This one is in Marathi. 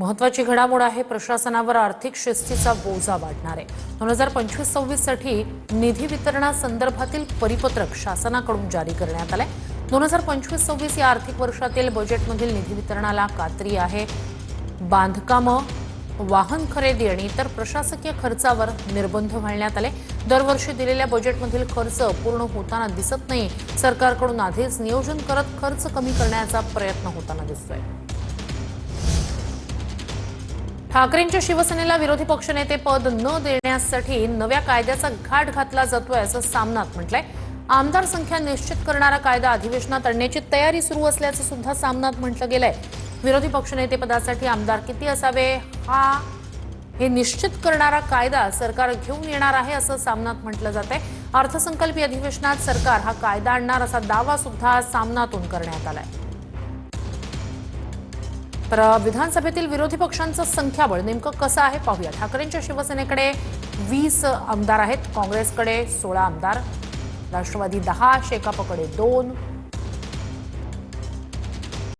महत्त्वाची घडामोड आहे. प्रशासनावर आर्थिक शिस्तीचा बोजा वाढणार आहे. 2025-26 साठी निधी वितरणासंदर्भातील परिपत्रक शासनाकडून जारी करण्यात आले. 2025-26 या आर्थिक वर्षातील बजेटमधील निधी वितरणाला कात्री आहे. बांधकामं, वाहन खरेदी आणि इतर प्रशासकीय खर्चावर निर्बंध घालण्यात आले. दरवर्षी दिलेल्या बजेटमधील खर्च पूर्ण होताना दिसत नाही. सरकारकडून आधीच नियोजन करत खर्च कमी करण्याचा प्रयत्न होताना दिसतोय. ठाकरेंच्या शिवसेनेला विरोधी पक्षनेते पद न देण्यासाठी नव्या कायद्याचा घाट घातला जातोय असं सामनात म्हटलंय. आमदार संख्या निश्चित करणारा कायदा अधिवेशनात आणण्याची तयारी सुरू असल्याचं सुद्धा सामनात म्हटलं गेलंय. विरोधी पक्षनेते पदासाठी आमदार किती असावे हे निश्चित करणारा कायदा सरकार घेऊन येणार आहे असं सामनात म्हटलं जातंय. अर्थसंकल्पीय अधिवेशनात सरकार हा कायदा आणणार असा दावा सुद्धा सामनातून करण्यात आलाय. तर विधानसभेतील विरोधी पक्षांचं संख्याबळ नेमकं कसं आहे पाहूया. ठाकरेंच्या शिवसेनेकडे 20 आमदार आहेत, काँग्रेसकडे 16 आमदार, राष्ट्रवादी 10, शेकापकडे 2,